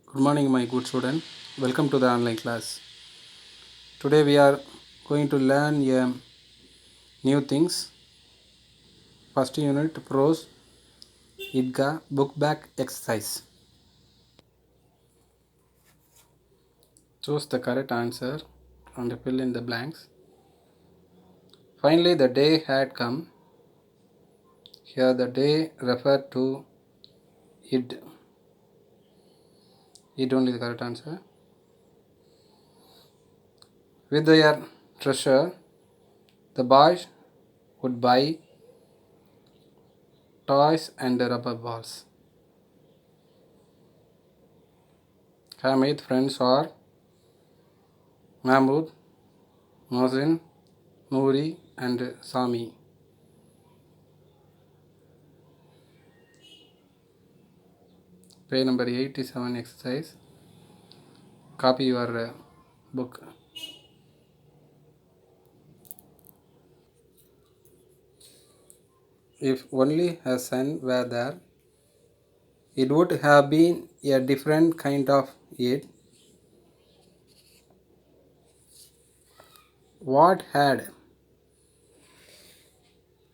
Good morning, my good student. Welcome to the online class. Today we are going to learn new things. First unit, Prose, Eidgah, book back exercise. Choose the correct answer and fill in the blanks. Finally, the day had come. Here, the day referred to it. It only the correct answer. With their treasure, the boys would buy toys and rubber balls. Hamid friends are Mahmoud, Mohsin, Noori, and Sami. Page number 87 exercise. Copy your book. If only a sun were there, it would have been a different kind of it. What had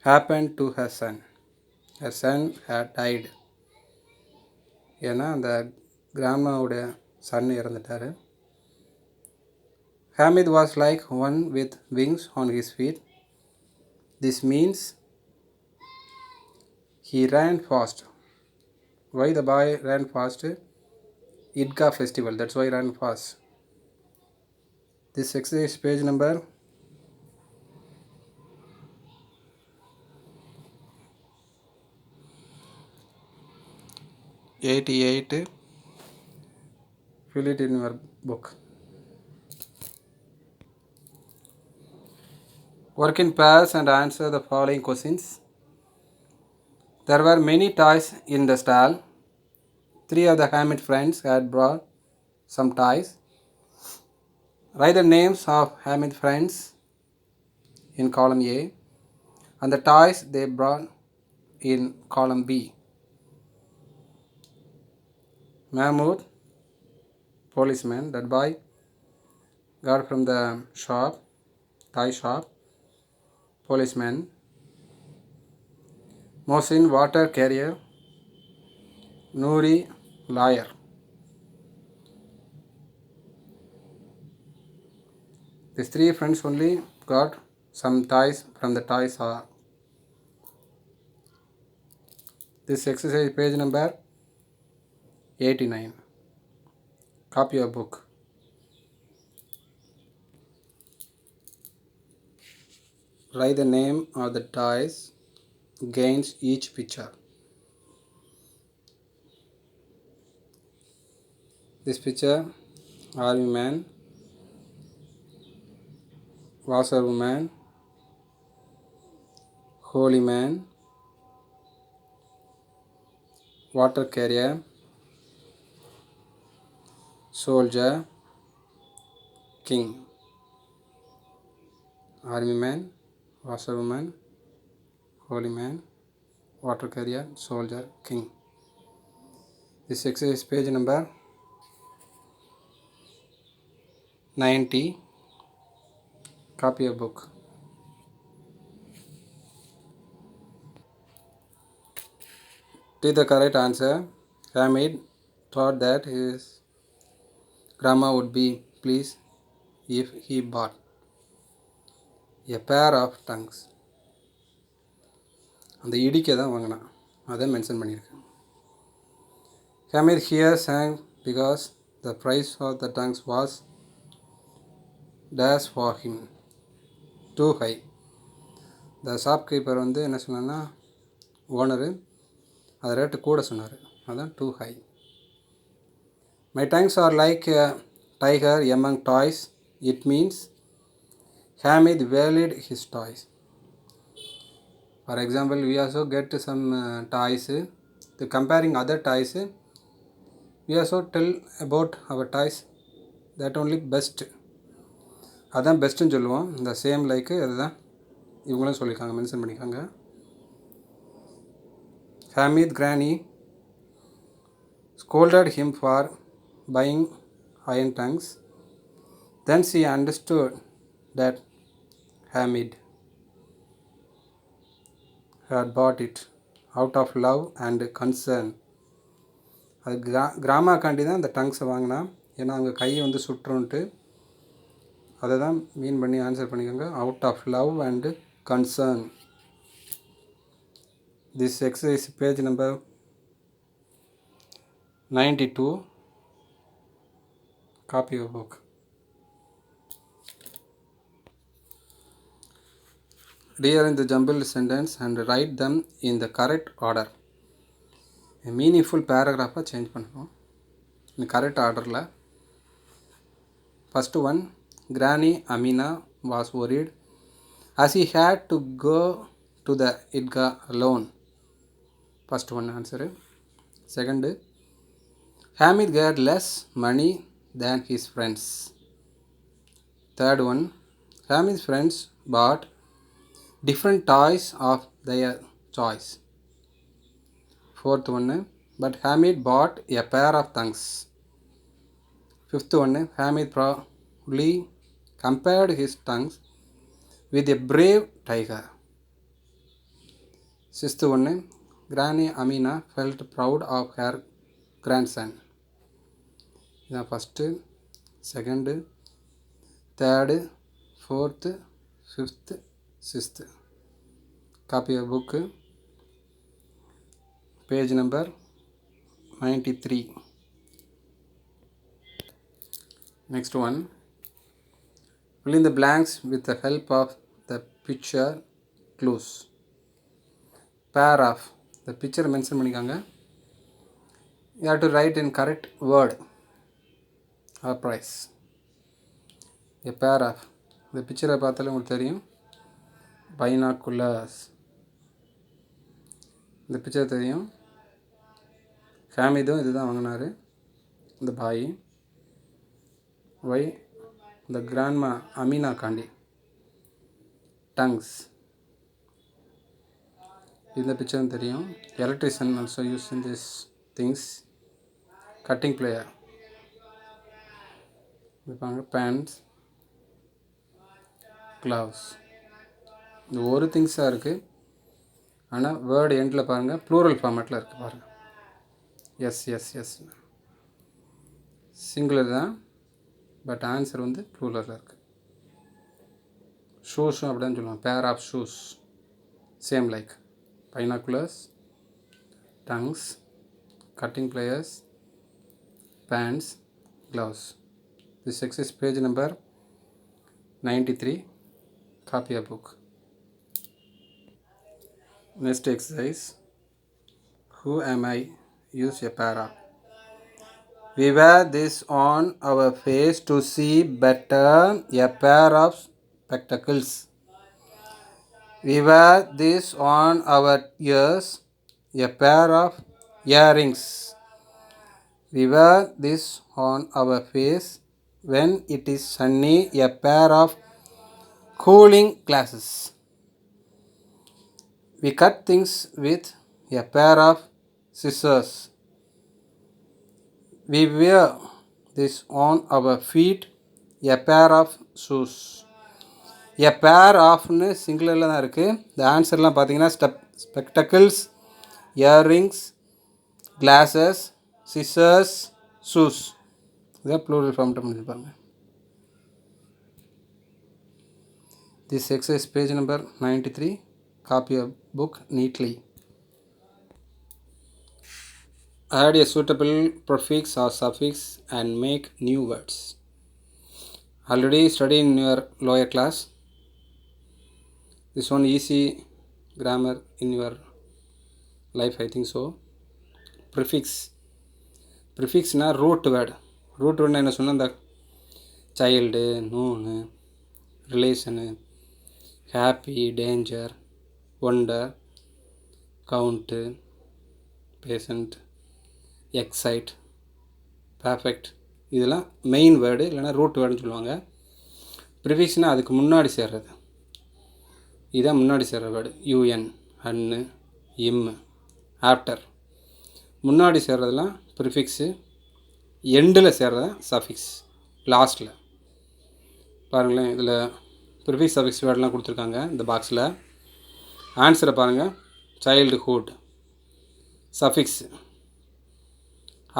happened to her son? Her son had died. ஏன்னா அந்த கிராமோட Sun இறந்துட்டாரு. Hamid was like one with wings on his feet. This means he ran fast. Why the boy ran fast? Eidgah festival. That's why he ran fast. This exercise page number 88. Fill it in your book. Work in pairs and answer the following questions. There were many toys in the stall. 3 of the Hamid friends had brought some toys. Write the names of Hamid friends in column A and the toys they brought in column B. Mahmoud, policeman, that boy got from the shop, toy shop. Policeman. Mohsin, water carrier. Noori, lawyer. These 3 friends only got some toys from the toy shop. This exercise page number 89. Copy your book. Write the name of the toys against each picture. This picture, army man, washerwoman, holy man, water carrier, soldier, king. Army man, washerwoman, holy man, water carrier, soldier, king. This exercise page number 90. Copy your book. To the correct answer, Hamid thought that his grandma would be pleased if he bought a pair of tongues. அந்த இடிக்க தான் வாங்கினான், அதை mention பண்ணியிருக்கேன். Hamid here sang because the price of the tongues was dash for him too high. The shopkeeper வந்து என்ன சொன்னான்னா, owner அது ரேட்டு கூட சொன்னார், அதான் too high. My tongues are like a tiger among toys. It means Hamid valued his toys. For example, we also get some toys. To comparing other toys, we also tell about our toys that only best. அதான் பெஸ்ட்டுன்னு சொல்லுவோம். இந்த same like அதுதான் இவங்களும் சொல்லியிருக்காங்க, mention பண்ணியிருக்காங்க. Hamid granny scolded him for buying iron tongues. Then she understood that Hamid had bought it out of love and concern. அது கிராமாக்காண்டி தான் அந்த டங்ஸை வாங்கினா, ஏன்னா அவங்க கையை வந்து சுற்றுன்ட்டு. அதை தான் மீன் பண்ணி ஆன்சர் பண்ணிக்கோங்க. Out of love and concern. This exercise page number 92. Copy your book. Rearrange the jumbled sentence and write them in the correct order. Meaningful பேராகிராஃபாக சேஞ்ச் பண்ணணும் இந்த கரெக்ட் ஆர்டரில். First one, Granny Amina was worried as he had to go to the Eidgah alone. First one answer. Second, Hamid got less money than his friends. Third one, Hamid's friends bought different toys of their choice. Fourth one, but Hamid bought a pair of tongues. Fifth one, Hamid proudly compared his tongues with a brave tiger. Sixth one, Granny Amina felt proud of her grandson. இதான் first, second, third, fourth, fifth, sixth. Copy of book, page number 93. Next one, fill in the blanks with the help of the picture clues. Pair of, the picture mention பண்ணிக்காங்க. You have to write in correct word or price. A pair of, இந்த பிக்சரை பார்த்தாலே உங்களுக்கு தெரியும், binoculars. இந்த picture தெரியும், ஹாமிதும் இதுதான் வாங்கினார், இந்த பாய். வை, இந்த கிராண்ட்மா அமீனா காண்டி. டங்ஸ், இந்த பிக்சரும் தெரியும். Electrician also use in this things. Cutting plier இருப்பாங்க. Pants, gloves. இது ஒரு திங்ஸாக இருக்குது, ஆனால் வேர்டு எண்டில் பாருங்கள் ப்ளூரல் ஃபார்மேட்டில் இருக்குது பாருங்கள். எஸ் எஸ் எஸ் சிங்குலர் தான், பட் ஆன்சர் வந்து ப்ளூரலில் இருக்குது. ஷூஸும் அப்படிதான் சொல்லுவாங்க, pair of shoes. Same like binoculars, tongs, cutting pliers, pants, gloves. This exercise page number 93. Copy a book. Next exercise, who am I? Use a para. We wear this on our face to see better. A pair of spectacles. We wear this on our ears. A pair of earrings. We wear this on our face when it is sunny. A pair of cooling glasses. We cut things with a pair of scissors. We wear this on our feet. A pair of shoes. A pair ofனு சிங்குலரில் தான் இருக்குது. இந்த ஆன்சர்லாம் பார்த்தீங்கன்னா spectacles, earrings, glasses, scissors, shoes. இதான் plural form பண்ணியிருப்பாங்க. This exercise page number 93. Copy a book neatly. Add a suitable prefix or suffix and make new words. Already studied in your lower class. This one easy grammar in your life, I think so. ப்ரிஃபிக்ஸ்னா root word. Root வேர்டுனா என்ன சொன்னால், இந்த child, noun, relation, happy, danger, wonder, count, patient, excite, perfect, இதெல்லாம் main word இல்லைனா root வேர்டுன்னு சொல்லுவாங்க. ப்ரிஃபிக்ஸ்னால் அதுக்கு முன்னாடி சேர்றது, இதுதான் முன்னாடி சேர்ற வேர்டு. யூஎன், அன்னு, இம்மு, ஆஃப்டர், முன்னாடி சேர்றதுலாம் ப்ரிஃபிக்ஸு. எண்டில் சேர்றது சஃபிக்ஸ் லாஸ்ட்டில். பாருங்களேன், இதில் ப்ரிஃபிக்ஸ் சஃபிக்ஸ் வேர்டெலாம் கொடுத்துருக்காங்க இந்த பாக்ஸில். ஆன்சரை பாருங்கள். சைல்டுஹுட் சஃபிக்ஸ்,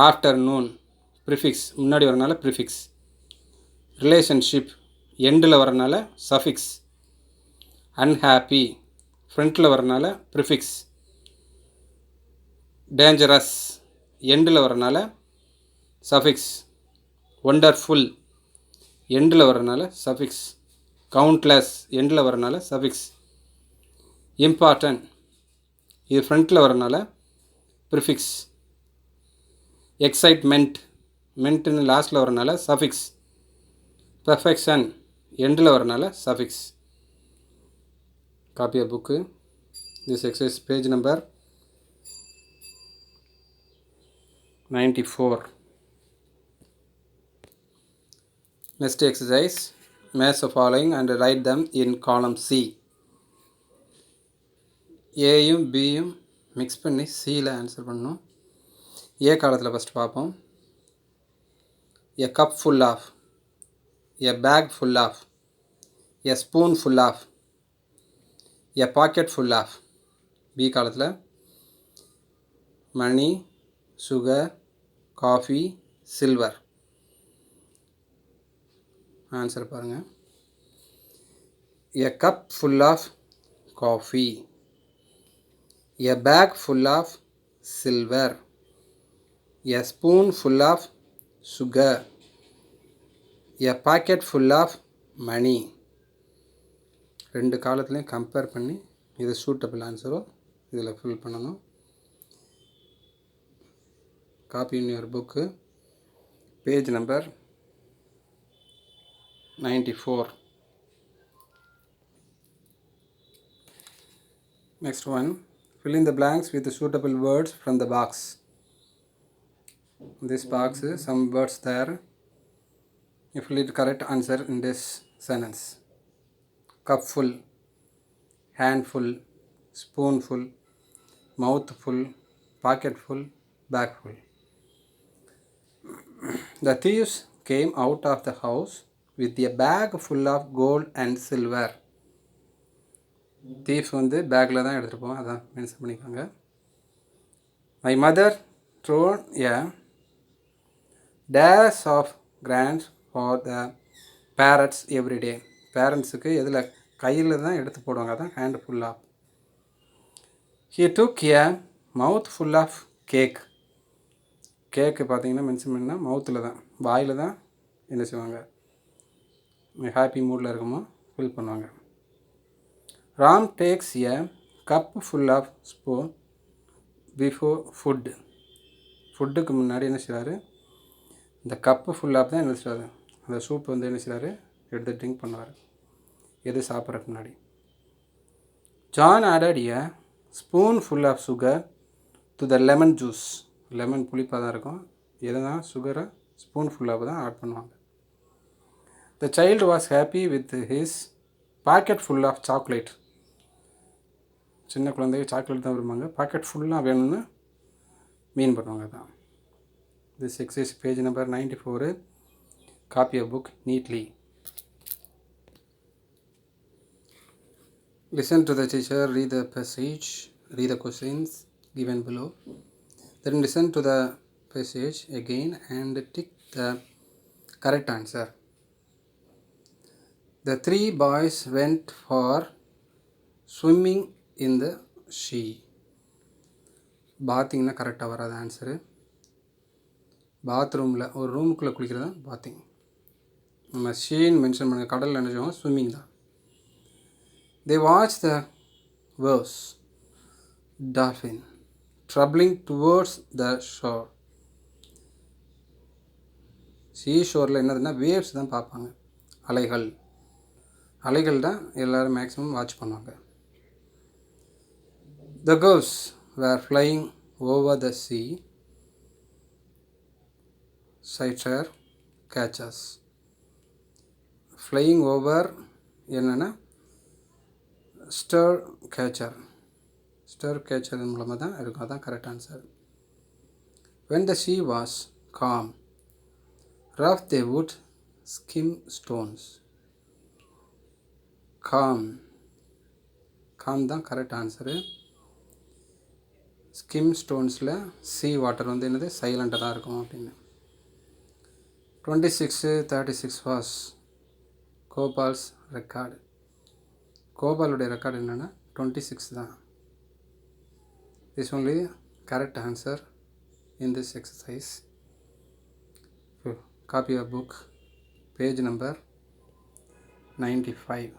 ஆஃப்டர்நூன் ப்ரிஃபிக்ஸ் முன்னாடி வரனால ப்ரிஃபிக்ஸ், ரிலேஷன்ஷிப் எண்டில் வரனால சஃபிக்ஸ், அன்ஹாப்பி ஃப்ரண்ட்டில் வரனால ப்ரிஃபிக்ஸ், டேஞ்சரஸ் எண்டில் வரனால சஃபிக்ஸ், ஒண்டர்ஃபுல் எண்டில் வரனால சஃபிக்ஸ், கவுண்ட்லெஸ் எண்டில் வரனால சஃபிக்ஸ், இம்பார்ட்டன்ட் இது ஃப்ரண்ட்டில் வரனால ப்ரிஃபிக்ஸ், எக்ஸைட்மெண்ட் மென்ட்டுன்னு லாஸ்ட்டில் வரனால சஃபிக்ஸ், பெர்ஃபெக்ஷன் எண்டில் வரனால suffix. Copy book. This exercise page number 94. Next exercise, match the following and write them in column C. ஏயும் பியும் மிக்ஸ் பண்ணி சியில் ஆன்சர் பண்ணணும். ஏ காலத்தில் ஃபஸ்ட்டு பார்ப்போம். A cup full of, a bag full of, a spoon full of, a packet full of. B காலத்தில் money, sugar, coffee, silver. Answer பாருங்கள். A cup full of coffee, a bag full of silver, a spoon full of sugar, a packet full of money. ரெண்டு காலத்துலேயும் compare பண்ணி இது suitable ஆன்சரோ இதில் fill பண்ணணும். Copy in your book, page number 94. Next one, fill in the blanks with the suitable words from the box. This box is some words there. You fill it correct answer in this sentence. Cupful, handful, spoonful, mouthful, pocketful, bagful. The thieves came out of the house with a bag full of gold and silver. Thief வந்து பேக்கில் தான் எடுத்துகிட்டு போவோம், அதான் mention பண்ணிக்கோங்க. My mother thrown a dash of grands for the parents everyday. பேரண்ட்ஸுக்கு எதில் கையில் தான் எடுத்து போடுவாங்க, அதான் handful of. He took a mouthful of cake. Cake பார்த்தீங்கன்னா மென்ஷன் பண்ணால் மவுத்தில் தான், வாயில் தான் என்ன செய்வாங்க, ஹாப்பி மூடில் இருக்குமோ ஃபில் பண்ணுவாங்க. Ram takes a cup full of spoon before food. ஃபுட்டுக்கு முன்னாடி என்ன செய்வார், இந்த கப்பு ஃபுல் ஆஃப் தான் என்ன செய்வார், அந்த சூப் வந்து என்ன செய்வார் எடுத்து ட்ரிங்க் பண்ணுவார் எது சாப்பிட்றதுக்கு முன்னாடி. John added a spoon full of sugar to the lemon juice. Lemon புளிப்பாக தான் இருக்கும், எதுனா சுகரை ஸ்பூன் ஃபுல்லாக தான் ஆட் பண்ணுவாங்க. The child was happy with his pocket full of chocolate. சின்ன குழந்தைங்க சாக்லேட் தான் விரும்புவாங்க, பாக்கெட் ஃபுல்லாக வேணும்னு மீன் பண்ணுவாங்க தான். This exercise page number 94. Copy a book neatly. Listen to the teacher, read the passage, read the questions given below. Then listen to the passage again and tick the correct answer. The three boys went for swimming in the sea. பாத்திங்னா கரெக்டாக வராது answer. பாத்ரூமில் ஒரு ரூமுக்குள்ளே குளிக்கிறது தான் bathing. நம்ம Sheen mention பண்ண கடலில் என்ன செய்வோம், ஸ்விம்மிங் தான். They watched the waves, dolphin, troubling towards the shore. ஷோரில் என்னதுன்னா வேவ்ஸ் தான் பார்ப்பாங்க, அலைகள். அலைகள் தான் எல்லோரும் மேக்ஸிமம் வாட்ச் பண்ணுவாங்க. The gulls were flying over the sea. Sighter catches. Flying over என்னென்னா ஸ்டர் கேச்சர். ஸ்டர் கேச்சர் மூலமாக தான் இருக்கும், அதான் correct answer. When the sea was calm, Rough they would skim stones. Calm. Calm தான் கரெக்ட் ஆன்சரு. ஸ்கிம் ஸ்டோன்ஸில் சீ வாட்டர் வந்து என்னது சைலண்ட்டாக தான் இருக்கும் அப்படின்னு. 2636 வாஸ் கோபால்ஸ் ரெக்கார்டு. கோபாலுடைய ரெக்கார்டு என்னென்னா 26 தான். This only correct answer in this exercise. Copy your book, page number 95.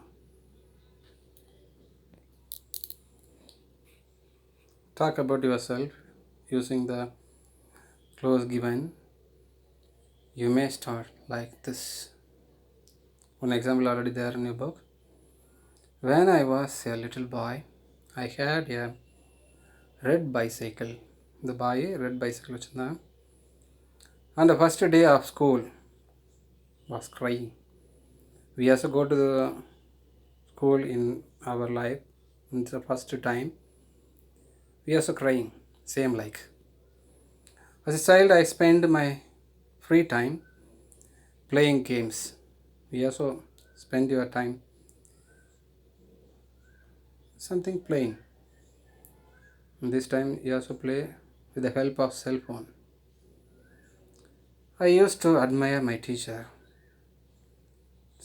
Talk about yourself using the clues given. You may start like this. One example already there in your book. When I was a little boy, I had a red bicycle. The boy red bicycle வச்சுருந்தான். On the first day of school was crying. We also go to the school in our life. It's the first time. We also crying. Same like. As a child, I spend my free time playing games. We also spend your time something playing. And this time you also play with the help of cell phone. I used to admire my teacher.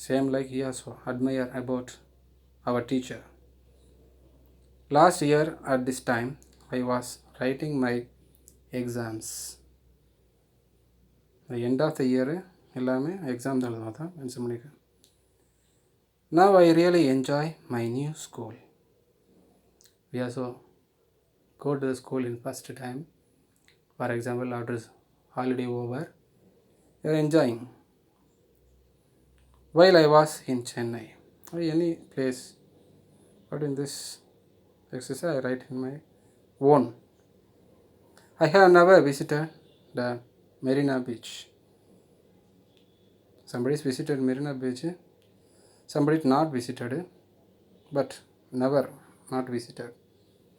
Same like he also admire about our teacher. Last year at this time I was writing my exams. The end of the year எல்லாமே exam தான் எழுதுனா தான் mention பண்ணியிருக்கேன். Now I really enjoy my new school. We also go to the school in first time. For example, after holiday over, you are enjoying. While I was in Chennai, or any place, but in this exercise I write in my own. I have never visited the Marina Beach. Somebody has visited Marina Beach, somebody not visited, but never not visited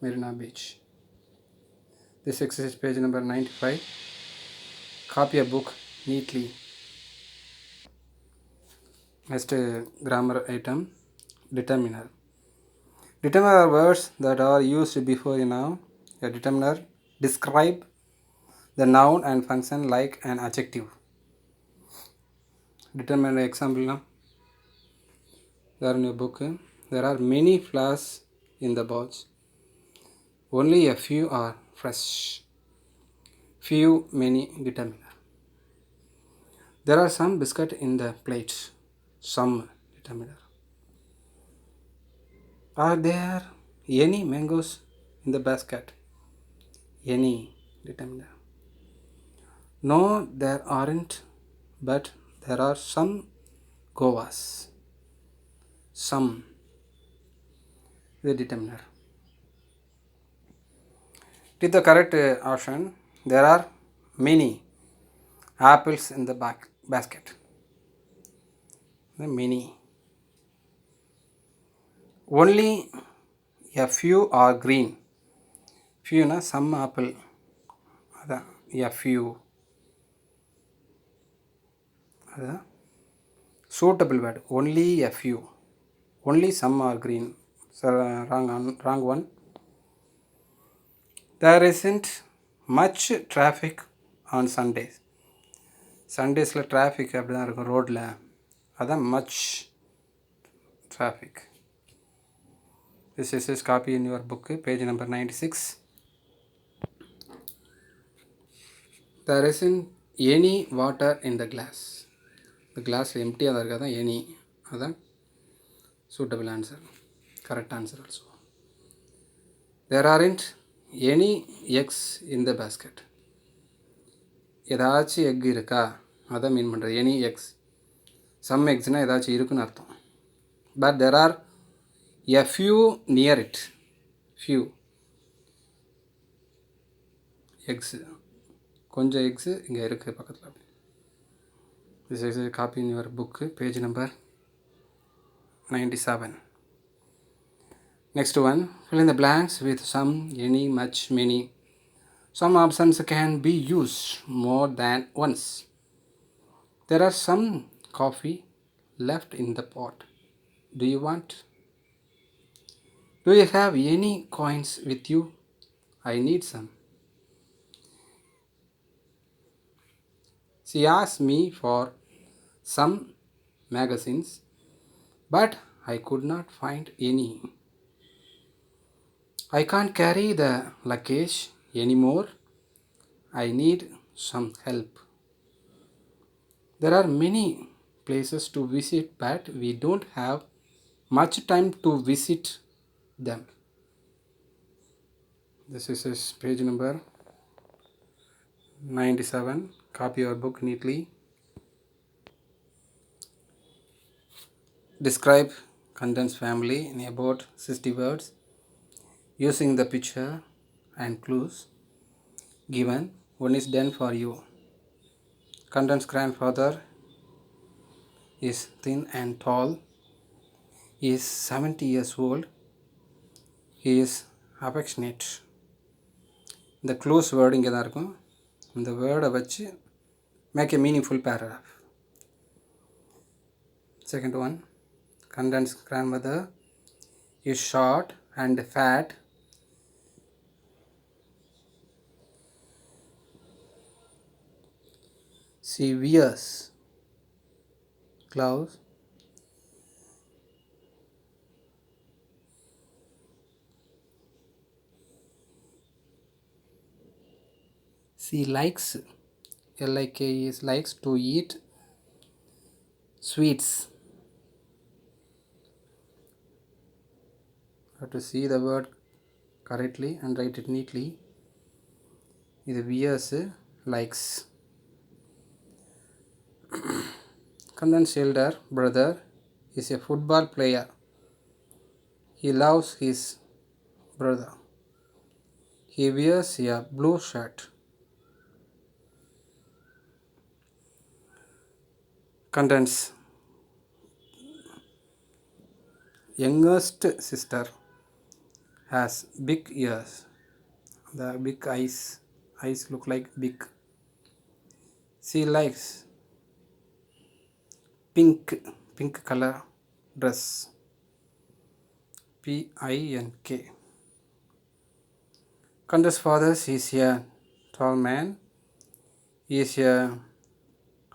Marina Beach. This exercise page number 95. Copy a book neatly. Next grammar item, determiner. Determiner are words that are used before a noun. A determiner describe the noun and function like an adjective. Determiner example now. There in your book, there are many flowers in the box. Only a few are fresh. Few, many, determiner. There are some biscuit in the plate. Some, determiner. Are there any mangoes in the basket? Any, determiner. No, there aren't, but there are some govas. Some, the determiner. With the correct option, there are many apples in the basket. The many. Only a few are green. Few na some apple. Ada a few. Ada suitable word. Only a few. Only some are green. So, wrong one. There isn't much traffic on Sundays. Sundaysல traffic அப்படி தான் இருக்கும் ரோட்டில். அதான் much traffic. This is copy in your book, page number 96. There isn't any water in the glass. The glass empty ஆக இருக்கா தான் any. அதான் suitable answer. Correct answer also. There aren't any eggs in the basket. ஏதாச்சும் egg இருக்கா அதான் மீன் பண்ணுறது any X. Some எக்ஸ்னால் ஏதாச்சும் இருக்குன்னு அர்த்தம். But there are a few near it. Few x, கொஞ்சம் எக்ஸு இங்கே இருக்குது பக்கத்தில். This is copy in your book, page number 97. Next one, fill in the blanks with some, any, much, many. Some options can be used more than once. There are some coffee left in the pot. Do you want? Do you have any coins with you? I need some. She asked me for some magazines, but I could not find any. I can't carry the luggage anymore. I need some help. There are many places to visit, but we don't have much time to visit them. This is page number 97. Copy your book neatly. Describe contents family in about 60 words using the picture and clues given. One is done for you. Contents grandfather is thin and tall. He is 70 years old. He is affectionate. இந்த clues word இங்கே தான் இருக்கும். இந்த வேர்டை வச்சு make a meaningful paragraph. Second one, Kandan's grandmother is short and fat. She wears gloves. She likes, L-I-K-E, likes to eat sweets. You have to see the word correctly and write it neatly. இது wears, likes. Kandan's elder brother is a football player. He loves his brother. He wears a blue shirt. Kandan's youngest sister has big ears. The big eyes. Eyes look like big. She likes pink color dress. P-I-N-K. Kandan's father is a tall man. He is a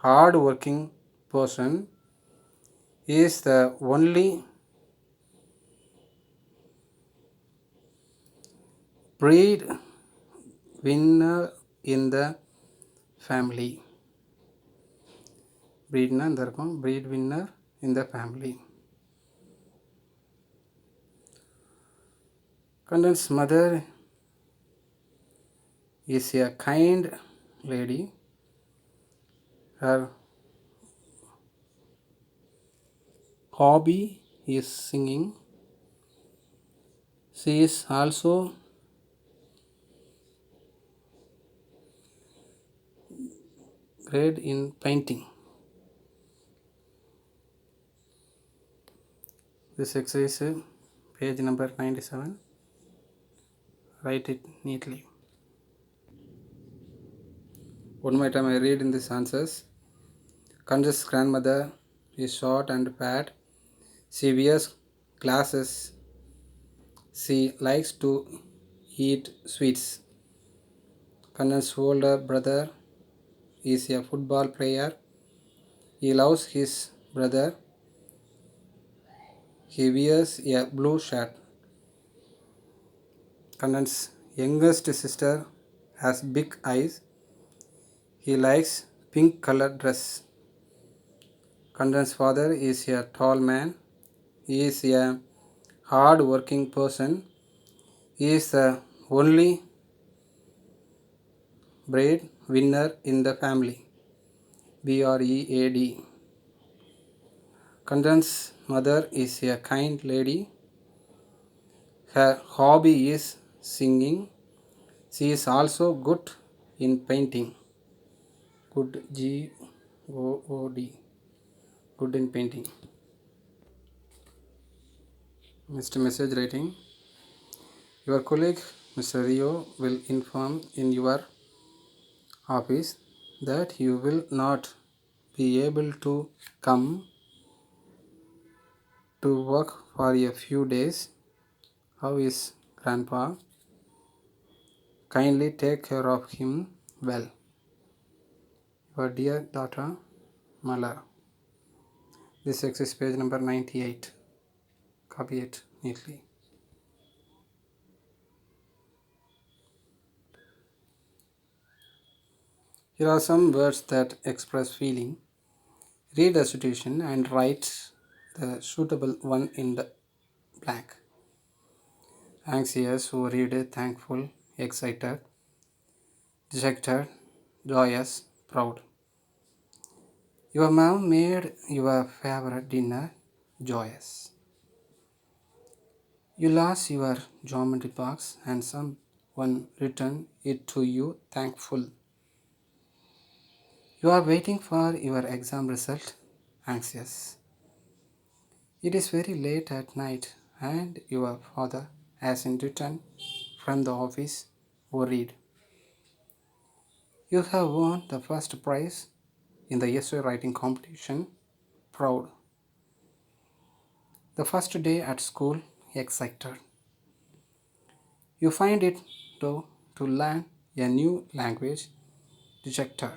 hard working person. He is the only breed winner in the family. Breedனா இந்த இருக்கும், breed winner in the family. Kandan's mother is a kind lady. Her hobby is singing. She is also great in painting. This exercise, page number 97. Write it neatly. One more time I read in these answers. Kandan's grandmother is short and fat. She wears glasses. She likes to eat sweets. Kandan's older brother is a football player. He loves his brother. He wears a blue shirt. Kandan's youngest sister has big eyes. He likes pink colored dress. Kandan's father is a tall man. He is a hard working person. He is the only bread winner in the family. B-R-E-A-D. Kandan's mother is a kind lady. Her hobby is singing. She is also good in painting. Good, G-O-O-D. Good in painting. Mr. Message writing. Your colleague, Mr. Rio, will inform in your office that you will not be able to come to work for a few days. How is Grandpa? Kindly take care of him well. Your dear daughter, Mala. This exercise page number 98. Copy it neatly. Here are some words that express feeling. Read the situation and write the suitable one in the blank. Anxious, worried, thankful, excited, dejected, joyous, proud. Your mom made your favorite dinner joyous. You lost your geometry box and someone returned it to you thankful. You are waiting for your exam result anxious. It is very late at night and your father hasn't returned from the office worried. You have won the first prize in the essay writing competition proud. The first day at school excited. You find it to learn a new language dejected.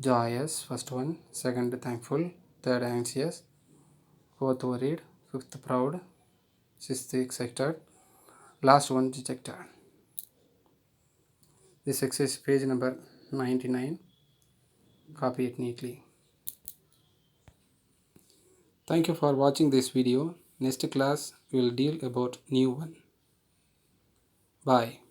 Joyous, first one, second thankful, third anxious, fourth worried, fifth proud, sixth excited, last one dejected. This exercise page number 99. Copy it neatly. Thank you for watching this video. Next class we will deal about new one. Bye.